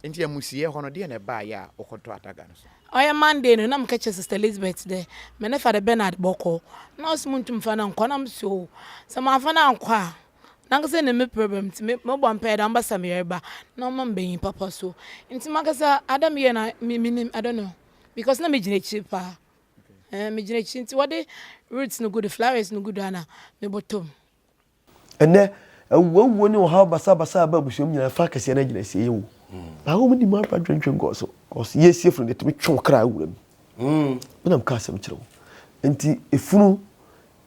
Enti amusie hono de na ba ya okoto ataga no. Oya Monday no na mkeche Sister Elizabeth de. Me ne Father Bernard boko. Na osmuntu mfa na nkwa na mso. Se ma fa na nkwa. Na ngase ne me problem ti me bo ampa da ambasa me yerba. Na ma mbenyi papa so. Nti makasa Adam ye na minim I don't know. Because na me gine chipa. Me gine chi nti what the roots no good, flowers no good ana. Me bottom. Ene wo ni how basa ba bushom nyina fa kase na gina sie wo. Ba wo mudi ma pa dwendwen go so. Cause yes from the to me twon kra awura mi. Unam ka asem kire wo. Enti efunu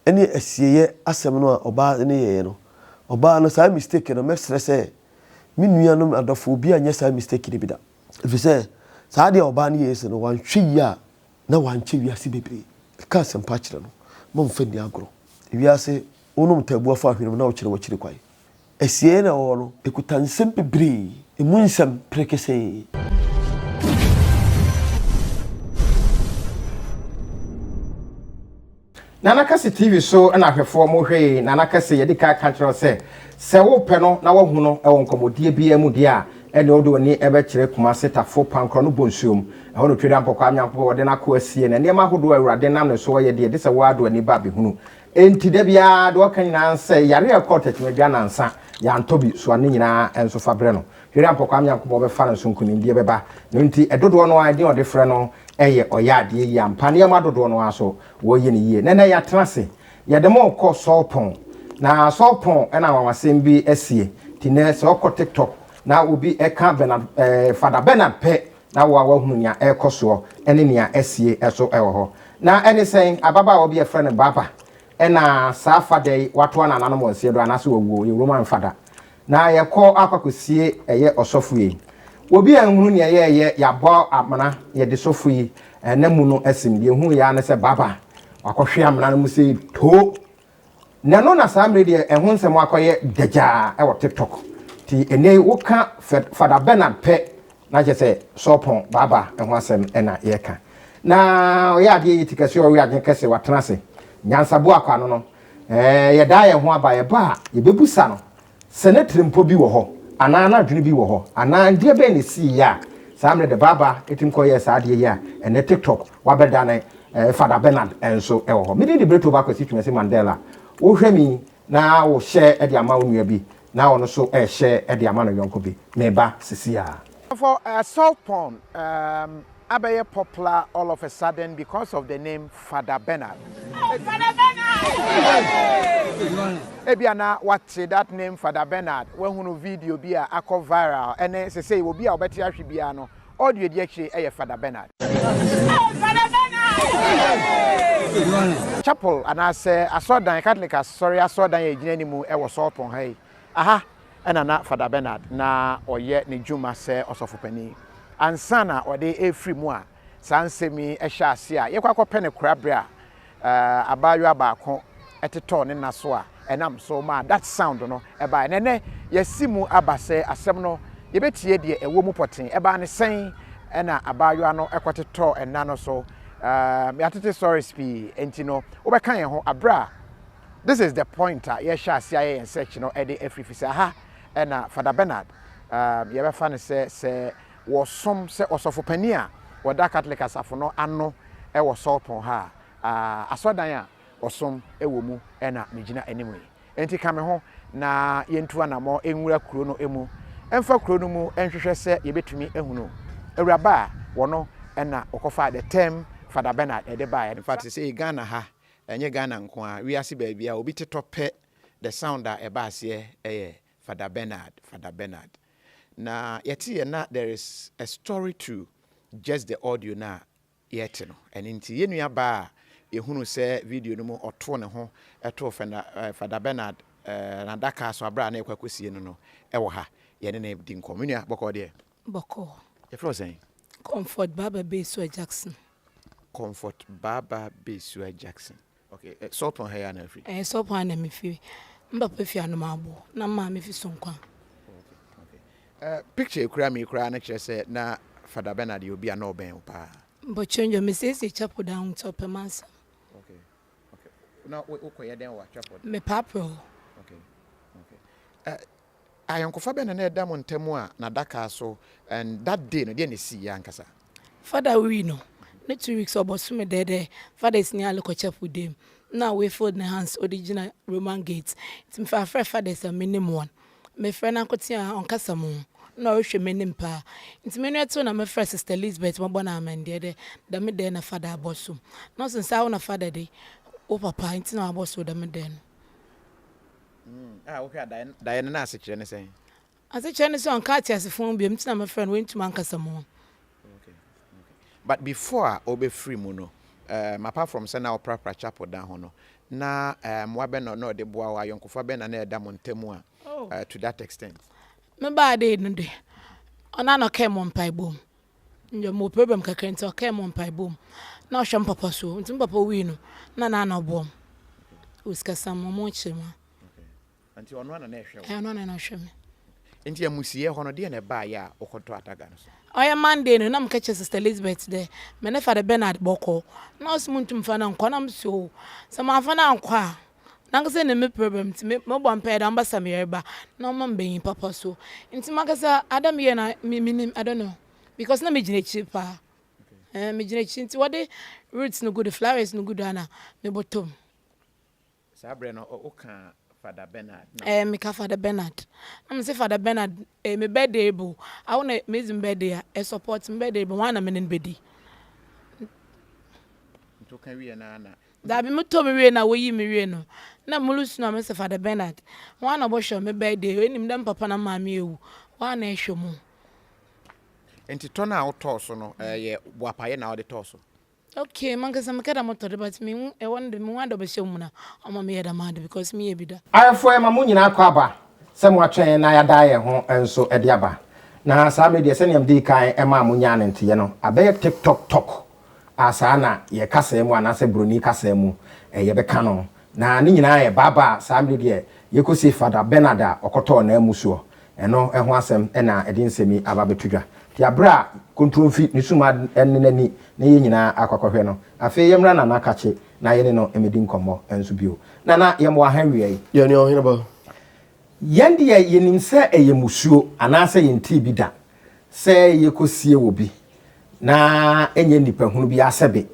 ene asieye asem no oba ne ye no. Oba no sa mistake no me stress me nuanom adofo obi anya sa mistake ni bida. If say sa de oba ne yes no wan hwe ya na wan che wiase bebre. Ka asem pa kire no. Mo mfa ni agro. Wiase onum tabu afa hwene na wo kire kwai. Asieye na wo no ekuta nsem bebre. Emu nsem prekese. Nana Kase TV so na ahwefo mo hwe Nana Kase ye dika control se wo pe no na wo hu no e won komodie bia mu dia ene odo ni e be kire kuma setafo pankro no bonsuom e ho no twede ampokwa amyampo wo de na ko asie na nema hodo awurade nam ne so ye de se wo ado ani ba be hunu enti da bia do kan nyina nse yare ekota timedwa nansa ya ntobi so ane nyina enso fabre no twede ampokwa amyampo be fa nso nkunimdie beba no enti edodo no ade ode frɛ no eye oyade ye ampane ya madodo no aso wo ye ne yie nene ya trase ya de mo ko sopon na sopon na awasem bi asie tine se okọ TikTok na obi eka Bernard Father Bernard pe na wo hunu nya ekoso ene nia asie eso ewo ho na ene sen ababa obi e frɛ ne baba na sa fada wato na nanom asie do anase wo ye Roman fada na ye kọ akwakosie eye osofue obi anhunu ne ye yabo amana ye de sofu yi na mu no asim de hu ya na se baba akohwe amana no se to na no na samre de ehun nsem akoye daja e wo TikTok ti ene woka Father Bernard pe na je se sopon baba ehun asem na ye ka na ya de yitikase o ya de kase watenase nyansabo akwa no ye da ye ho aba ye ba ye bebusa no senatri mpo bi wo ho ana na dwene bi wo ho ana ndie be ne si ya samre de baba etim ko ye sa de ya ene TikTok wa beda na Father Bernard enso e wo ho me de breto ba kwasi twese Mandela wo hwemi na wo share e de ama wo nua bi na wo no so e share e de ama no yonko bi me ba sisi ya For salt porn abaye popular all of a sudden because of the name Father Bernard. Father Bernard! Ebiana, what's that name Father Bernard? When who video be a viral and then say will be a better biano or do you actually a Father Bernard? Father Bernard! Chapel and I say I saw that Catholic sorry I saw that anymore I was salt on hey. Aha and na Father Bernard na or yet ni Juma say also for penny. And sana or de e free moi sansemi e hya ase a yekwakọ pene krabra abayo abako eteto ne naso a enam so ma that sound no e ba nene yasimu abase asem no yebetie de ewo mu poten e ba ne sen e na abayo ano ekoteto enna no so me atete sorry spi enti no obeka ye ho abra. This is the point ye hya ase aye en section no e de afrifisa ha e na Father Bernard ye be fa ne se was some say osofo pani a wada Catholic asafo no ano e wo sopon ha asodan a osom e wo mu e na megina animu enti ka me ho na yentu anamo enwura kuro no emu emfa kuro no mu enhwehwe se yebetumi ehunu awuraba wono e na okofa the term Father Bernard e de ba in fact say Ghana ha enye Ghana nko a wi ase ba bia obi tetope the sound a e ba ase e Father Bernard na yeti na there is a story to just the audio na yeti no and inti yenua ba ehunu se video no mu oto ne ho eto Father Bernard na daka so abra na ekwakosie no ewo ha ye ne di nkomunua boko de boko ye fro say Comfort Baba Besu Jackson okay sopon ha na free sopon na me fi mbapa fi anomabo na ma me fi sonkwa. Picture kura na kire say na Father Bernard you be an oben pa. But change your message chapel down top a mansa. Okay. Now we den wa chapel. Me papro. Okay. ayonkofa be na eda mo ntemu a na daka so and that day no dey na si ya nkasa Father we no 2 weeks obosume dede father is near lokocha dem now we fold the hands original Roman gate tim fa father is a minimum one me friend akotia on kasa mo na we hwe menim pa ntime no eto na me friend sister Elizabeth mo bona amende de da me de na father abosum no since how na father de o papa ntina aboso da me de ah okay da na ase kire ne sen ase kire ne so on ka tiasefo bi ntina me friend we ntuma nkasa mo. But before obe free mu no apart from say na opra chapel down ho no na wabe no de boa wa yonkofa be na eda mo ntemu a to that extent Me ba de no de ona no ke mo mpai bom nje mo problem kakra nti o ke mo mpai bom na o hwem papa so nti papa wi no na bom uska sam mo chima anti ono na hwem ono na hwem nti amusiye ho no de na ba ya okoto ataga no so oya Monday no na mkeche sister Elizabeth de me ne fa de Bernard boko na osmuntum fa na nkwa na mso se ma fa na nkwa na ngase ne me problem ti me bo mpa da mbasa me yerba na mo mbenyi papa so nti makasa adam ye na minim I don't know because na me gine chi pa me gine chi nti wode roots no good flowers no good ana me bottom sabre no o ka Father Bernard me ka Father Bernard I'm say Father Bernard me birthday bu I want amazing birthday e support me birthday bu wana me nen bedi to kan wi na da bi me to me we na wo yi me we no na mulus na me say Father Bernard wana bo show me birthday enim dem papa na ma me ewu wana e hwe mu enti to na auto so no ye boapaye na ode to so okay mangasa me kada motor but me e wonde me wanda be hwe mu na ama me yeda mad because me e bida ayefo e ma mu nyina akọ aba se mo atwen na ya da ye ho enso e de aba na sa me de se ne mdi kan e ma mu nya ne ntiye no abe TikTok talk asa na ye kasa mu ana se broni kasa mu ye be kano na ni nyina ye baba sa me de ye kosi Father Bernard okoto na amusuo eno e ho asem e na e de nsemi aba betudwa ti abra kontromfi ni suma enenani na ye nyina akwakwahwe no afi yemra na nakache na ye ne no emedi nkomo enso bio na ye mo ahanwe ye ne ohene ba yende ye nim se eye musuo anase ye nti bi da se ye kosie wo bi na enye nipa hunu bi asebe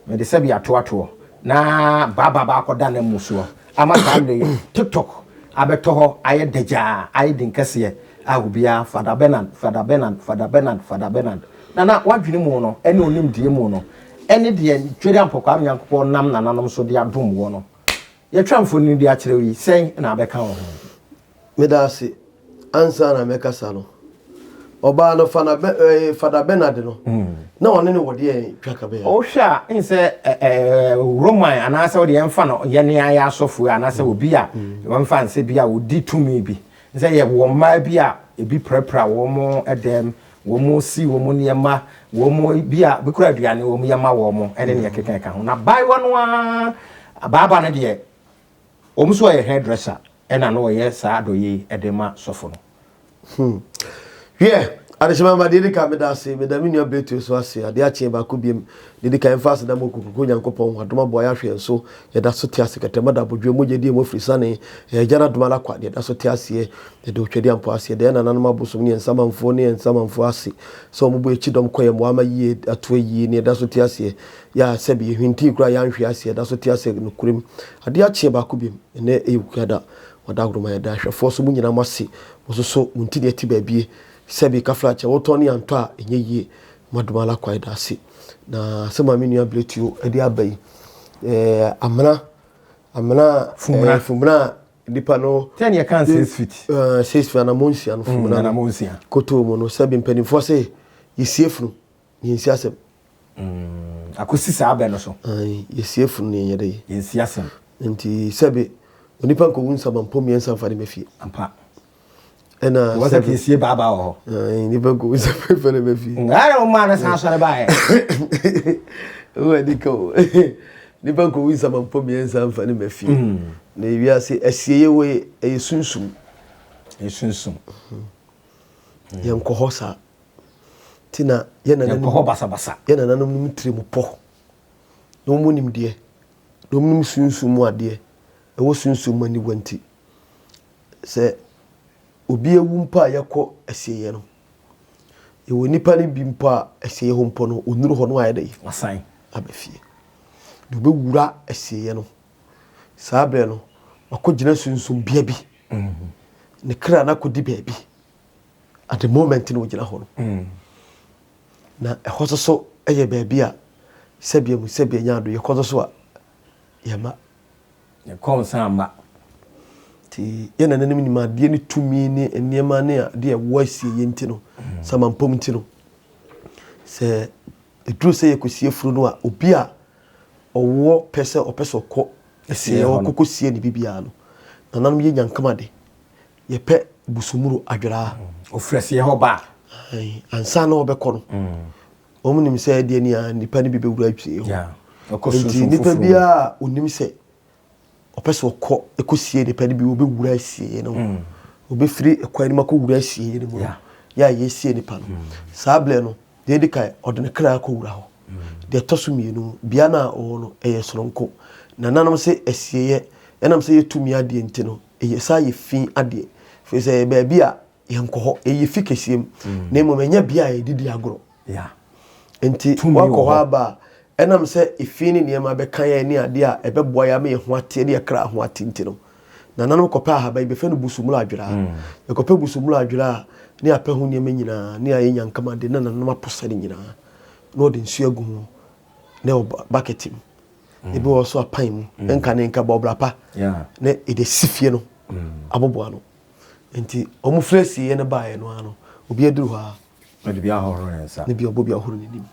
me de se bi atoato na baba akoda na musuo amaka de TikTok abeto ho aye deja aye dinkase ahubia Father Bernard na wadwene mu no ene onim die mu no ene de twere ampokwa nyankopɔ nam nananom so de adom wo no ye twamfo ni de akere wi sen na abeka wo medase ansa na mekasa no oba no Father Bernard no na one ne wode twaka be o hwa nse Roman anase wode yemfa no ye ne aya asofo anase obi a wemfa nse bi a odi tumi bi nse ye wo ma bi a ebi prepra wo mo edem wo mo si wo mo niema wo mo bi a be kura aduane wo mo yema wo mo ene ne keka ka ho na bai wono a baba ne de o mo so ye hairdresser ena no ye sa adoyi edema sofo no adeshima ma de ka medase medami nua betu so ase ade ache ba ko biem de ka emfase da mokuku nyankopon wadoma boya hwe so ye da so te ase katema da bodwe moje die mo frisane ye jana duma la kwa de da so te ase ye de otwedi ampo ase de na nanoma bosom ne ensamanfo ase so mo bo echidom koye mo ama yie ato yie ne da so te ase ya sebi hwinti kura ya nhwe ase da so te ase no kurim ade ache ba ko biem ne eyukada wadagro ya da hwefo so mo nyina mo ase wo so munti de ti ba bie sebi kaflache wotoni anto a enye yie madumala kwa idasi na sema minu ya bletu edi abai amna fumna dipa no 10 year can 6 feet 6 feet na monsia no fumna na monsia koto mo no sebi mpanifo se yesiefunu yensi asem akosi sa abe no so yesiefunu ne yede yensi asem nti sebi onipa ko wunsa mampom yensa mfa de mafie ampa ena wasa kiesie baba ho ni banko wisa fele mefi ngara o mana sa so ba e o diko ni banko wisa mampo miensa mfa ni mefi na wiase asieye we esunsum yanko hosa tina yana nan ko basa yana nan num tremu po no munim de no munim sunsum ade e wo sunsum mani wanti se obi ewu mpa yakɔ asieye no ewo nipa ne bi mpa asieye ho mpo no onuru ho no ayede wasan abafie do be wura asieye no sabre no akɔgyina sunsun bia bi ne kra na kɔdi baabi at the moment no gyina ho no na ɛhɔ so ɛyɛ baabi a sɛbia mu sɛbia nyaado yɛkɔ so a yɛma yɛkɔ nsamba ti yɛna nanim ni ma de ne tumi ne nneɛma ne a de ɛwɔ asie yɛnti no samampom nti no sɛ eduru sɛ yɛkɔsie furu no a obi a ɔwɔ pɛsɛ ɔpɛsɛ ɔkɔ asie ɔkɔkɔ sie ne bibia no nananom yɛ nyankama de yɛpɛ busumuru adwera ofrɛsie hɔ ba ansa na ɔbɛkɔ no ɔmo nim sɛ de ni a nipa ne bi bɛwura atwie hɔ nti nipa bia onim sɛ opese okɔ ekosie de pɛde bi obewura asie no obefiri ekwan ma ko wura asie no mu ya yesie ni pa no sable no de kai odene kra ko wura ho de toso mienu bia na o no eye soronko na nanom se asie enam se yetumi ade enti no eye sa ye fin ade fe se ba bia ye nkɔ hɔ eye fi kesiem na mo menya bia ye didi agoro enti wakɔ hɔ aba enam se ifini niema be kan ya ni ade a ebeboa ya me ho ate de kra ho ate ntino na nanom kopa ahaba be fe no busumulu adwera e kopa busumulu adwera ne apɛ ho niema nyina ne aye nyankama de na nanom aposade nyina no de nsu agu ho ne bucketim e bi wo so apan mu enka ne nka bobrapa ne e de sifie no aboboa no enti omu fresi ye ne baaye no ano obi aduru ha de bia horo nsa ne bi obobi ahoro ne nim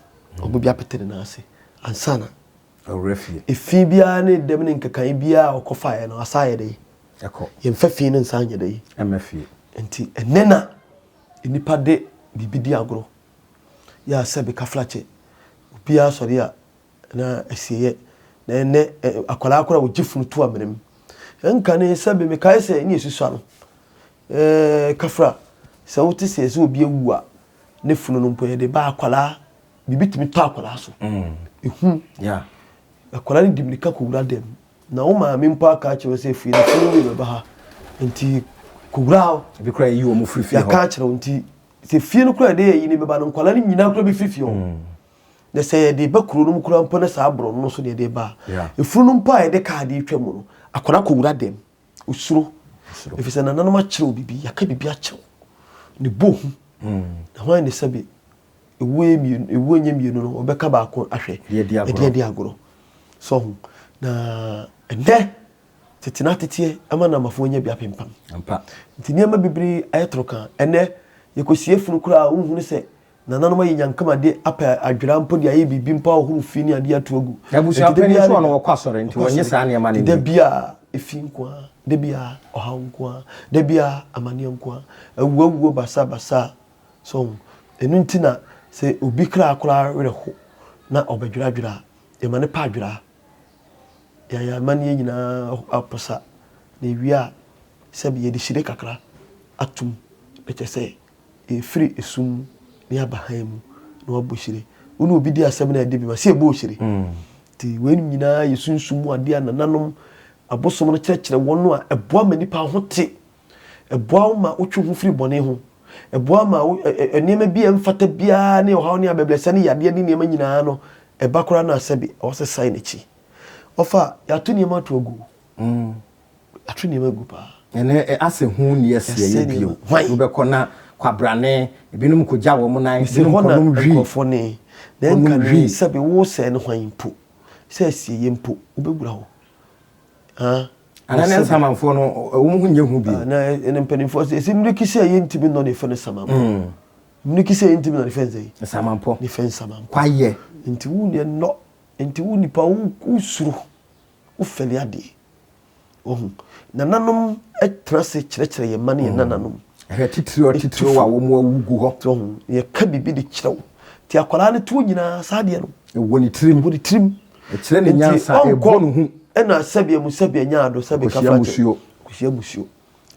obobi apete ne na ase ansana refie efi bia ne dem ne nkakan bia okofa ye no asaye de ekɔ yemfa fi ne nsanye de emafie enti enena enipa de bibidi agro ya sebe kaflache bia sori a na asiye na ene akola akora wo gifunu to amenem enka ne sebe me kai se ni esusu no kafra se wote se se obi ewu a ne funu no mpo ye de ba akola bibitimi to akola so ehu akola ni dimlika ko wura dem na wo ma me mpo aka che se fi na funu be ba ha enti ko wura bi kra yi wo mu frifie ho ya ka kire nti se fie no kra de yi ni be ba no akola ni nyina kra be frifie ho na se de ba kuro no mu kura mpo na sa abro no so de ba efunu no mpo a de ka de twam no akola ko wura dem usuro efisa na nanoma kire obibi ya ka bibi a kire ne bohu na hwan ne sabe ewu nyemienu no obeka ba ko ahwe de di agoro so na ende tetina tetie ama na mafo nya bia pempam ampa ntinia ma bibiri ayetroka ene yekosie funu kura unhunu se na nanoma yenyankama de apa adwira mpo de aye bibi mpa ohuru fini ade atogu abusia pani so no kwasore nti wonye saa ne ma ne de bia efi nkwa de bia oha nkwa de bia amane nkwa awuwo basa so enu ntina se obi kra akora reho na obadwira emane pa adwira ya mane nyina aposa na ewia se bi yedi shire kakra atum ekese e free esum ne abahan mu na waboshire unu obi di asem na ade bi ma se ebo shire ti wen nyina yesunsum ade anananom abosom no kyerɛkyerɛ wɔn a eboa manipa ho te eboa ma otwe ho free bɔne ho eboa ma enema bi emfata bia ne ohaw ne abeblesa ne yade ne nema nyina no ebakora na asabi ɔse sai ne chi ofa ya to nema to agu atu nema gu pa ene ase hu ne asie ye bio wo be kona kwabrane ebinum ko gya wo mo nan ebinum ko nom hwi nkofone na nka ne sabi wo se ne hwan mpo se asie ye mpo wo begura ho anane samanfo no wo mu nye hu bi na ene mpanimfo se mriki se ye ntimi no ne fe ne samanfo mriki se ye ntimi no ne fe nzai samanfo ne fe samanfo kwaye nti wu ne no nti wu nipa wu suru wu feli ade ohun nananom etrase kyerɛkyerɛ ye mane ye nananom titiro wa wo mu awugu ho ohun ye ka bibi de kyerɛw ti akwala ne to nyina saade no woni tirim kyerɛ ne nyansa ebo no hu ena sabia musabia nyaado sabia kafa kushia musio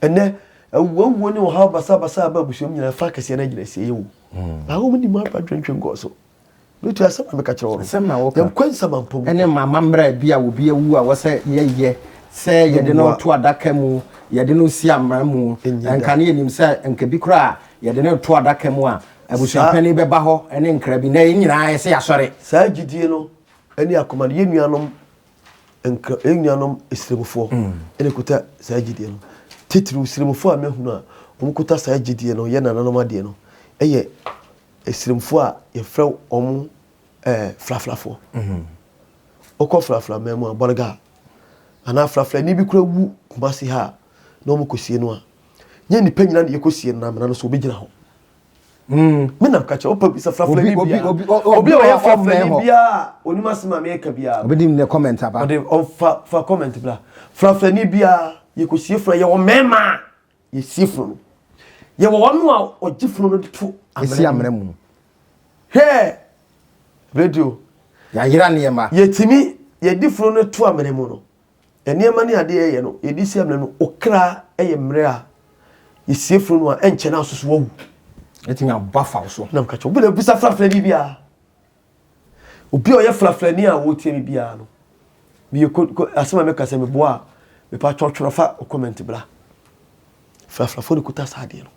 ene awuwo ne wo ha basa ba busio nyina fa kase na gyina sie yewu awo mni ma pa twentwe ngoso lutu asema be ka kyerɛ wo asema wo ka yam kwansa mampo ene mama mbra bia wo bia wu a wo sɛ ye say ye de no to adaka mu ye de no si amra mu enka ne nim say enka bi kura ye de no to adaka mu a abusuapani be ba ho ene nkra bi na nyina say asore saa gidie no ani akoma ye nuanom enka enuanom esremufo ene kuta saa gidie no titiri esremufo a mehunu a omkuta saa gidie no ye nananom ade no eye esremufo a ye frɛ omo flaflafo okọ flafla memu abọrga ana flafla ni bi kura wu kumasi ha na omo kosie no a nye nipa nyina na yekosie na amana no so obegina ho me nam kacha opa bisa flafla ni bia obi o ya flafla ni bia onima sema me ka bia obi dim ne comment aba ode fa comment bla flafla ni bia yekosie fra ye wo mema ye sifro no ye wo wonu a ogifro no to esi amana mu he radio ya yira ne yema yetimi ye difro no to amene mu no enema ne ade ye no ye disi amene no okra eye mre a ye siefro no a enche na asoso wawu etimi abafa so nam kacho obi le bisa flafla ni bia obi o ye flafla ni a wo tie mi bia no mi asema me kasa me boa me pa twotworo fa comment bla flafla fo ni kuta saade no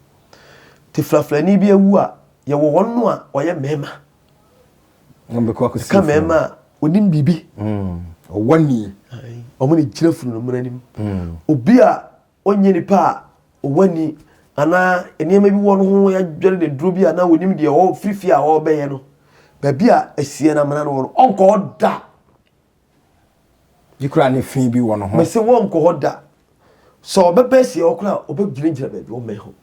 ti flafla ni bia wu a ye wo wonno a oye mema ngombe kwa kusi ka mema onim bibi owani omo ni gira funu no mranim obi a onye nipa owani ana enema bi wo no ho ya dwere de duro bi ana onim de o fifi a o beye no ba bi a asie na mana no onko oda dikura ne fin bi wo no ho me se wo onko oda so obebe asie okura obegira ba bi o me ho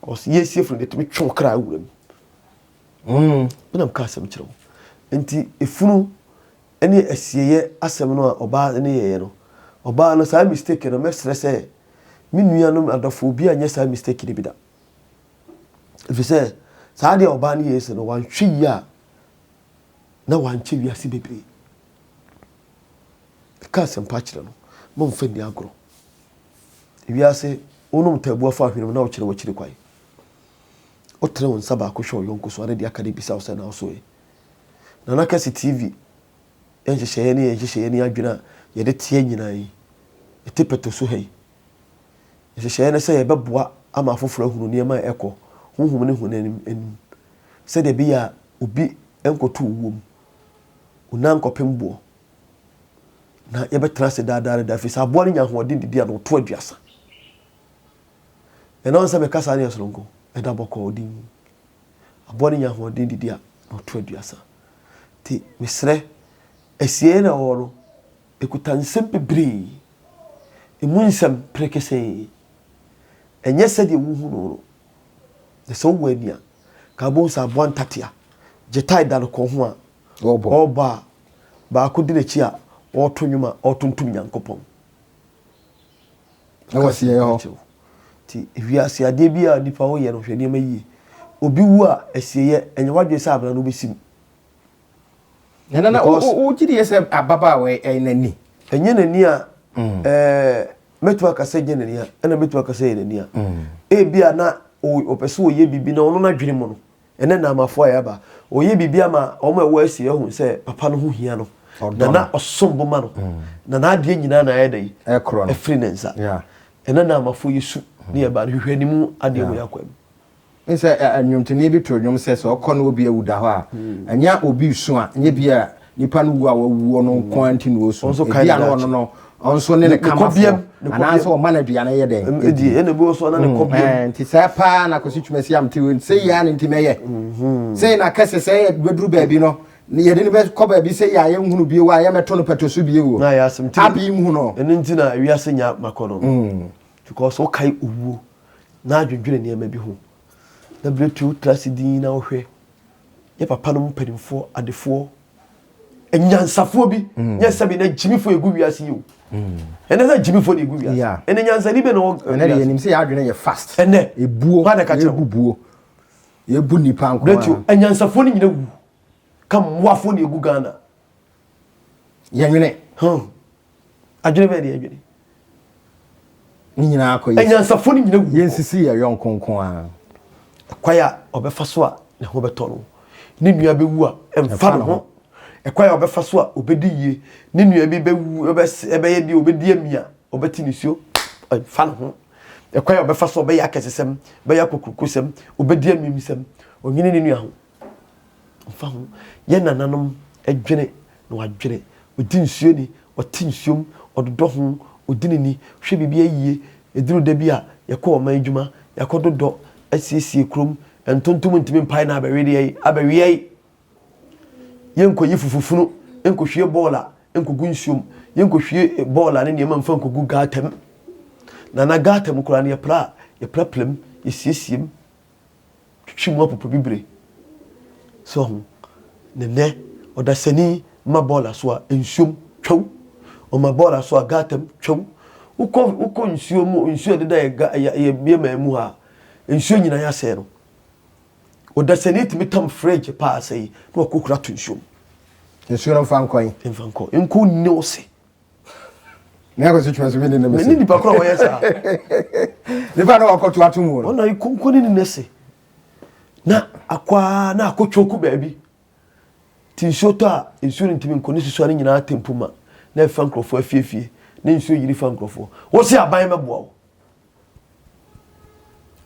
cause yesie funu de tumi twu kra awuram binam ka asem kire wo enti efunu ene asieye asem no oba ene ye no oba no sa mistake no me stress mi nuanom adafo bi anya sa mistake ni bida if say sa de oba ne yesi no wan hwi ya na wan che wi ase bebre ka asem pa kire no mo mfa ni agro wi ase onum tabu afa hwene na wo kire wo kire kwai o tere won saba ko hwo yonko so ade aka de bisa wo se na so e na nakasi tv enhye ni adwena ye de tie nyina yi etepeto so hei ehye ne se ye beboa ama afoforo ahunu ne ma ekọ honhom ne hunanim enim se de bia obi enkoto wom unankopembo na ye betra se daadare da fi sabo ne nya hoden didi na to aduasa ena on se me kasa ne yesronko eda boko odin abo ne nya hoden didi na to aduasa ti misre esie na woro ekutan sempebre emunsam prekese enye sede wuhu no de so wania ka bo sa bo antatia jetai dal ko ho a oba ba ko di chi a otonwuma otuntum nyankopon na wasiye ho ti wiase ade bia nipa wo ye no hwede ma yi obi wu a esieye enye wadwe sa abra no besim na o gidi ese ababa we enani enye nani a metu akase gye nani a ena metu akase nani a bia na o pese o ye bibi na ono na dwene mo no ene na amafo a yaba o ye bibi ama o ma wo asie hu se papa no ho hia no na osombo ma no na ade nyina na ayedai ekro no free nensa ene na amafo yesu ne yaba no hwehwani mu ade mo yakwam nse anwumtene bi to nwum se so okọ no obi awuda ho a anya obi su a nye bia nipa no wu a wawu no kwanti no so bia no no onso ne kamafo ana so o manadu ana ye den edi ene bo so na ne kobiem nti sa pa na kosi twumasi amte se ya ne nti meye se na kase se beduru baabi no ne ye de be ko baabi se ya ye hunu bi wa ye meto no petoso bi wo na ya asem abi mu no ene nti na wi ase nya makono because o kai owu na adwedwere ne ma bi ho na bretu trasidin na ohwe ye papa no mpanimfo adefo enyansafo bi nya sabi na jimifo egu wiase yo ene na jimifo na egu wiase ene nyansa ni be no ene ye nim se ya adwene ye fast ene ebuo ha na ka kire ebubuo yebu nipa nko bretu enyansafo ni nyina wu kam wafo na egu Ghana ye nwene adwene be de adwene ni nyina akoyi enyansafo ni nyina wu yensisi ye yon konkon a kwaya obefa so a ne ho beto no ni nua be wu a emfa no ho ekwa obefa so a obedi yie ne nua bi bewu ebeye di obedi amia obeti nisuo fa no ho ekwa obefa so obeye akesesem beye akokukusem obedi amimisem onyine ne nua ho fa ho ye nananom adwene na wadwene odi nsuo ni oti nsuom ododo ho odinini hwe bibia yie eduru da bi a yakọ ọma adwuma yakọ dodo asiesie krom entontom ntimi mpai na abawie yenkoyi fufufunu enkohwie bola enkogu nsuom yenkohwie bola ne niam mfa enkogu gatam na gatam kura ne ya plem yesiesiem twitwimu apopo bibre so ne odasani ma bola so a nsuom twaw o ma bola so a gatam twaw uko nsuo deda ya biema mu ha nsuo nyina ya se no odasani timi tam fridge pa sai no kokura to nsuo nsuo no fankoin enko nose na ko situa so ni me ni pa kro wo yesa ni pa no akoto atumu no ona ikonko ni nese na akwa na akotwoku baabi tinsuo to a nsuo ntimi nko ni susuane nyina tempuma na fankrofo afiefie ne nsuo yiri fankrofo wo se aban meboa wo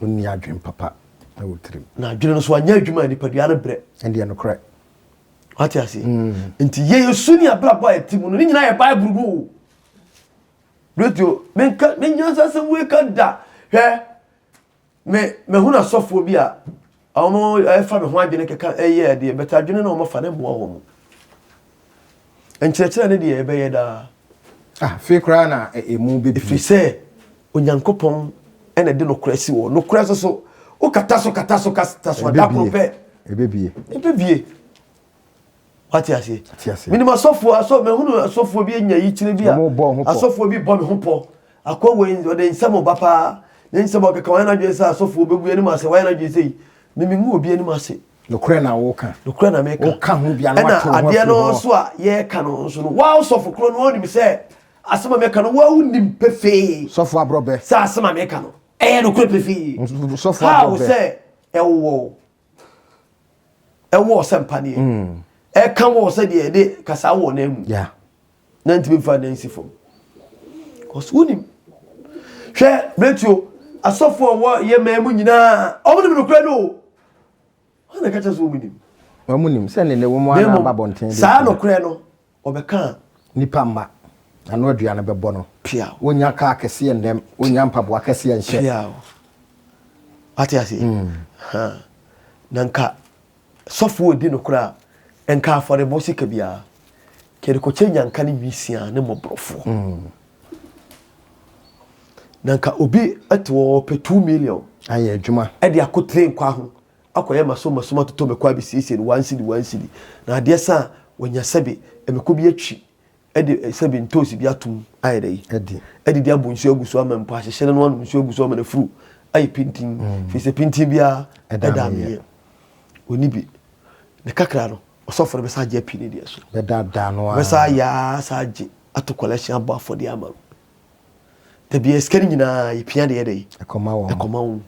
onni adwen papa na wotrim na adwene no so anya adwuma ni padua na bre ende no kre ati ase nti ye yesu ni abrabo atimu no ni nyina ye bible do radio menka sasa we ka da me huna sofo bi a omo efa me ho adwene keka eye de beta adwene na omo fa na boa wo enkyerɛkyerɛ ne de ebe ye da fe kra na emu be if say onyankopɔn ene de no kra si wo no kra so o kata so da prope ebebie wati ase minima sofo aso me hunu sofo bi enya yi kire bi a asofo bi bo me ho po akɔwe de nsamo bapa ne nsamo keka wana dwe sa asofo begu ani ma se wana dwe sei me ngu obi ani ma se no kra na wo na meka wo ka ho bia na wato ho ade no so a ye ka no so no wa sofo kro no oni mi se asema meka no wa unim pefe sofo abrobe sa asema meka no no kro pefe sofo abrobe ha wo se ewo sempani kan wo se de kasa wo na mu yeah na ntimi fa na nsifo cause unim hwe betio asofo wo ye mamu nyina omo nim no kra no ana ka cha so unim wamunim se ne wo mu ana babonten sa no kra no obeka nipa mba ano aduane bebo no pia wonya ka akese ndem wonya mpabo akese nhye pia ati ase ha nanka sofo di no kra enka afore bosi ka bia kere ko chenya nka ni bisia ne mobrofo nanka obi atwo pe 2 million aye adwuma e de akotre nkwa ho akoye maso to me kwa bi sisi 1 cedi na ade sa wonya sebe emeko bi atwi e de sebe ntosi bi atum aye dai e de abunsu agusu amampo ahyehye no no nsu agusu amana furu aye pintin fi se pintin bia e da me oni bi ne kakra no osofo be sa je pini de so be da no be sa ya sa je ato collection abo afode amaru de bi eskani nyina ye pia de ye dai ekoma wo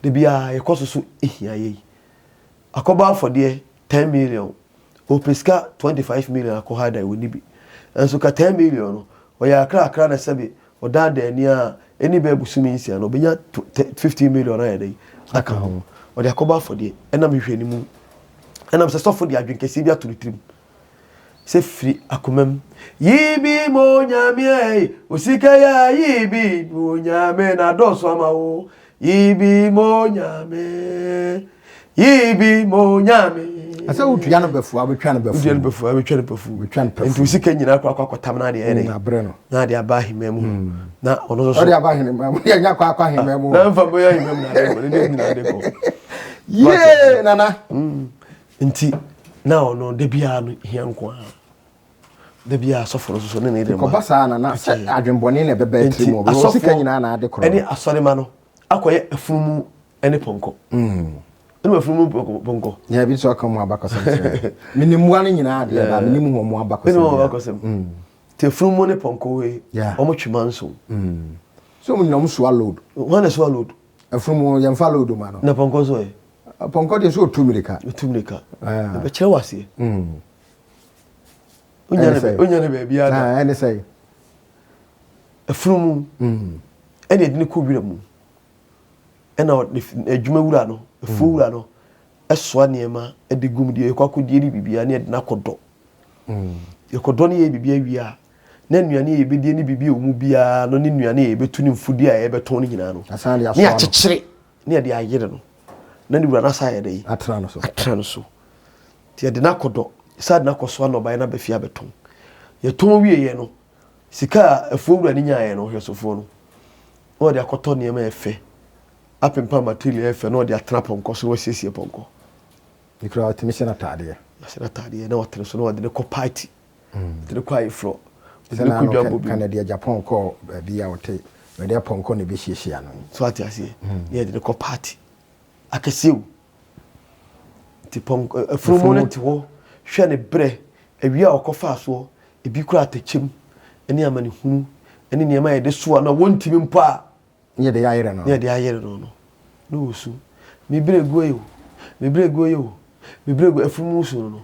de bia ye kososo ehia ye akoba afode 10 million o peska 25 million akohada woni bi enso ka 10 million no o ya akra na sebe o da ani a eni be busumi nsia no benya 15 million na dai aka ho o de akoba afode ena me hwe ni mu ena se sofo de adwenkesi bia turutrim se firi akomam yibi mo nyame osika ya yibi mo nyame na doso amawo yibi mo nyame asa utua no befu abetwa no befu nti osika nyina kwa kwatam na de ere na bre no na de aba himemu na ono so de aba himemu ya nya kwa himemu na mfa boya himemu na de nyina de ko ye nana nti na ono de bia no hianko de bia soforo so ne de ma ko basa na adwenbone na bebe trimo bo osika nyina na ade kro eni asore ma no akoye afunumu eni ponko eni afunumu ponko ya bi so aka mu abakosem minimu ane nyina ade ba minimu ho mu abakosem eni mu abakosem te afunumu ne ponko we omo twimanso so mu nyina mu swallow wana swallow afunumu yam follow do ma no na ponko so ponko de so otumirika na be kire wase Unyane baby ada. Any say. A frum. Any didn't cool with them. And out a Jumurano, a foolano, a swaniema, a digum, a cockudi bibi, and yet nacodo. You could only be a then you need be any bibi mubia, no in your name between Fudia ever Tony Nano. As I near the Ayerano. Then you run aside a Tranoso. Tia de nacodo, sad naco swano by another fiabeton. You told me, you know, Sika a fool and in ya no heresophone. Or the cotonium fe. Up in Palmatilli F and all their trap on Cosso Sissi Ponco. You crowd to Mission Atadia. I said Atadia, no, I didn't call party. The quiet floor. Canada, Japan call be our tape. When they're Ponco, the Bishian. So I say, yeah, the call party. I can see you. The Ponco, a full moment to war, share a bread, a real or fast war, a big crowd to chim, any amani who, any near my this one, I want him in pa. Near the iron. Near the iron. No, so. Me break go you. Me break go you. Me break go a full moon.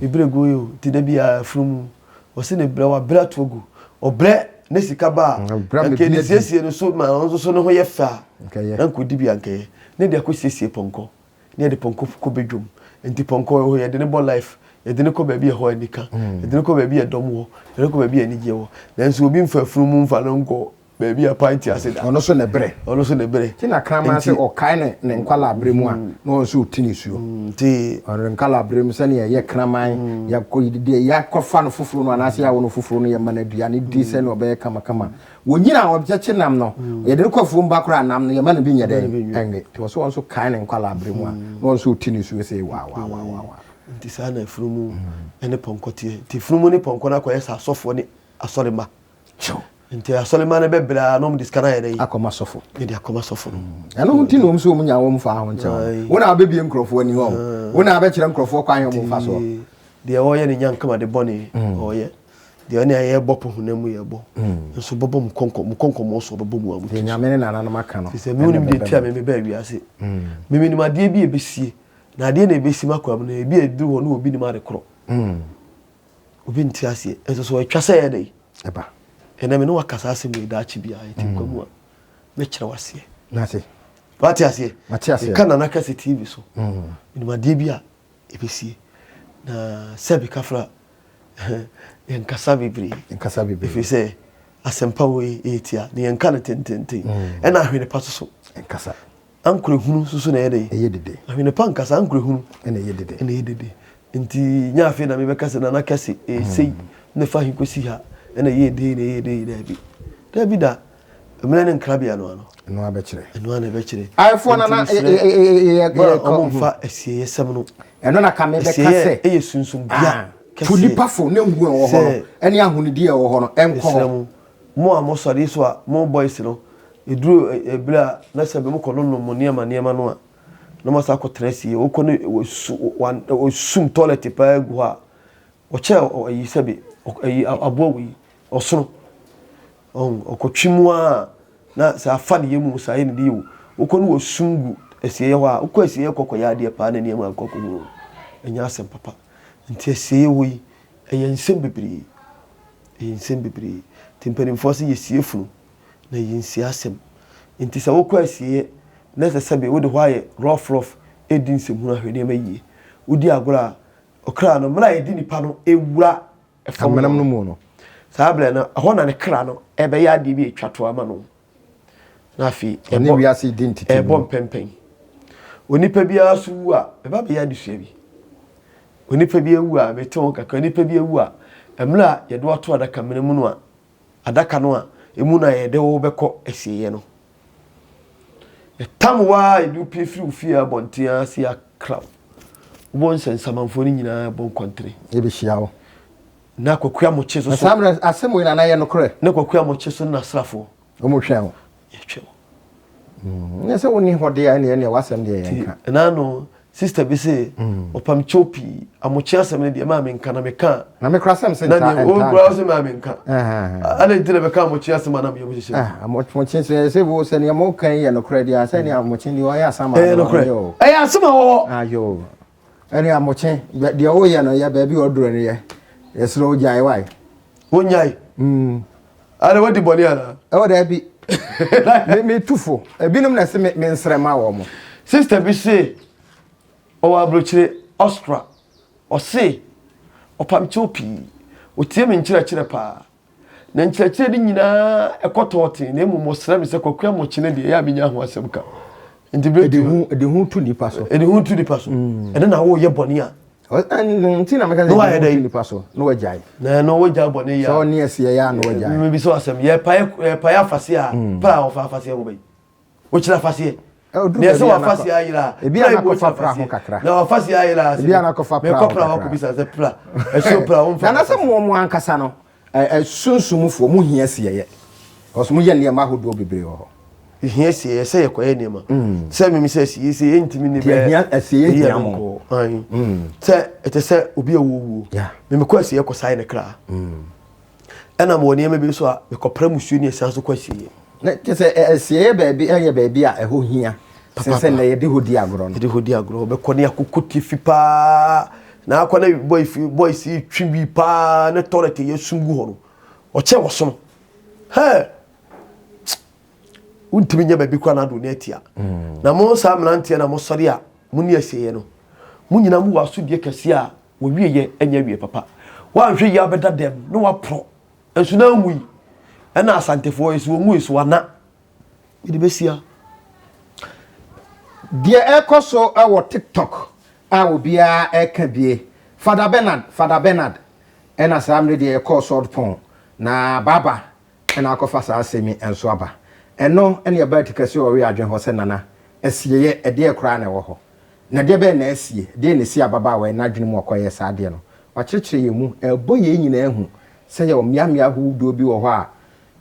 Me break go you. Did there be a full was in a bread to go or bread Nesicaba. Yes, and so my also know where you far. Uncle Dibianke. Near the Cosi Ponco. Near the Ponco bedroom. And the Ponco who had a life. It didn't come baby a hoenica. It didn't come baby a domo. It didn't come baby any year. Then so being for a full moon for long go. Baby a pint, I said, also in a bread. Also in a bread. Tina Cramas or kind and Cala Brimwa. No, so tinisu. Tea or Cala Brimsania, Yakramai, Yakoi, Yakofan Fufun, and Asia, one of Fufun, Manadiani, decent or bear kama. When you know objection, no, you didn't call from background, I'm the man being a day. And it was also kind and Cala Brimwa. No, so tinisu say, wow. Tisana Frumu and the Poncotier. Tifrumoni Poncona, a soft one, a solima. Sure. Nti asolemane bebra no mdiskana akoma sofo e de akoma sofo no nti no mso munya wo mfa ho nche wo na bebie nkrofo ani ho wo na abekire nkrofo kwan ho mfa so de oye ne nyankama de bone oye de oni aye bopo hunamu ye bo nso bobo mkonko mo so bobo mu amu de nyamene na na maka no se me unim de tia me ba wiase me minim ade bi ebesie na ade na ebesi makwam na ebi eduru ho no obi ni ma de kro obi nti ase enso so atwasa ye dai eba ena me no wakasa asem we da chi bia etimkwamu a me kire wase na se wati ase kana na kase TV so ni ma de bia ebesie na sebi kafra en kasa bibri if say asempa we etia ni en kana tentente ena hwene paso so en kasa ankure hunu susu na yedede hwene pa nkasa ankure hunu ena yedede nti nya afi na me be kase na kase sei ne fa hinkosi ha ena yede David da mena nkrabia no abekire iPhone na omfa asie yesem no eno na kame be kase eye sunsun bia tulipa fo ne ngu wo ho no ene ahunidi e wo ho no enko mo amosori so a mo boys no eduru ebla na sebe mo kono no mo niema no a no masa ko tresi wo kono wo sum toilet pa egu a wo che ayi sebe ayi abowi osono okotwimu a na sa afa ne yemu sa ye ne di wo okonu wo sungu esiye ho a okọ esiye kokoya de pa na ne yemu akoko wo enya asem papa nti esiye wo yi ensem bebre timpani force yesie funu na yensi asem nti sa okọ esiye na se sebe wo de hwa ye rough edin sem hu ahwede ma yie wodi agora okra no mra edi nipa no ewura efamenam no mu no saable na ho na ne kra no ebe ya de bi etwato ama no na afi ebo wi ase identity ebo pempen onipa bia su a eba be ya de sua bi onipa bia wu a beton kaka onipa bia wu a emla ye de wato adaka menemu no a adaka no a emu na ye de wo beko esiye no tamwa edu pefri ufie abontia se akra won sensamanfo ni nyina bon kontre e be hia wo na kwakua mo cheso so asemo ina na ye no kre na kwakua mo cheso na srafo o mo hwa wo ye hwa ne se woni hode ya ne wasem de yanka na no sister be say opam chopi amochi asem ne de ma me nka na me ka na me krasem se nta na o browse ma me nka ala dire be ka amochi asem na me yobuje amochi se bo se ne mo kan ye no kre dia se ne amochi ni o ya sama yo asema wo ayo eni amochi de o ye no ya ba bi oduro ne ye Yesro jai why? Wonyai. Ana wadi boni ana. Oh there be. Me tufo. Ebinom na se me nsrema wo mo. Sister bi say o wa brochire Ostra. O say opamchopi. O tie me nkyerɛkyerɛ pa. Na nkyerɛkyerɛ di nyina ekotote na emu mo sra me se kwakua mo kyene de ya menya ho asɛm ka. Nti de hu tu nipa so. Ede hu tu nipa so. Ede na wo ye boni a. Nti na meka say nipa so. No wajai. Na no wajai boni ya. So ne ase ya no wajai. Me bi so asɛm ye pa ya afase a. Pa o fa afase wo bai. Wo kyerɛ afase. Ne se wa afase ayira. Ebi ana kofa pra ho kakra. Na afase ayira. Ebi ana kofa pra. Me kopra wa ko bi sa se pra. Eso pra wo mfa. Na se mo ankasa no. Sunsumufo mu hia se ye. Because mu ye ne ma hodo bebre ho. Hia se ye se ye koye ne ma. Se me se se se ye ntimi ne be. Hia se ye hia mo. Ai. Se ete se obi awuwu. Me ko se ye ko sai ne kra. Ana mo ne me bi so a me kopra musuo ne se so kwasi ye. Na te se se ye baabi eye baabi a eho hia. Se na ye de hodi agro no. De hodi agro be ko ne akokoti fi pa. Na akwa na boy si twibi pa na toilet ye sungu ho no. O che wo so. He. Untimi nya baabi kwa na do na atia. Na mo sa mrantie na mo sori a mo ne asiye no. Mo nyina mo waso die kase a wo wieye anya wie papa. Wa hwe ya beda dem no wa pro. Ensu na mu yi. E na asantefo esu mu esu wana. Bi de besia. Die ekoso e TikTok. A obia eka bie Father Bernard ena samre de call sword pon na baba ena akofa sa asemi enso aba eno ene ya ba tikase o we adwen ho se nana asieye ede ekra na wo ho na de be na asie de ne si ababa we na adwen mu okoye sa de no wa kirikire ye mu ebo ye nyina ehu se ye omiamia hu do bi wo ho a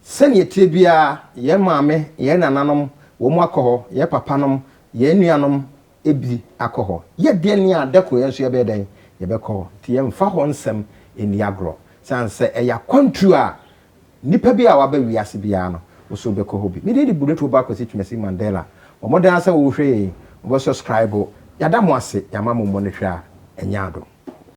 se ne tie bia ye maame ye nananom wo mu akoho ye papanom ye nuanom ebi akoho ye de ne adeko ye so ye be den ye be ko ti ye mfa ho nsem eni agro sanse e ya kwantu a nipa bi a wa ba wiase bia no wo so be ko ho bi me de buleto ba ko Twumasi Mandela o modan asa wo hwe wo subscribe ya da mo ase ya ma mo mo ne hwe a enya ado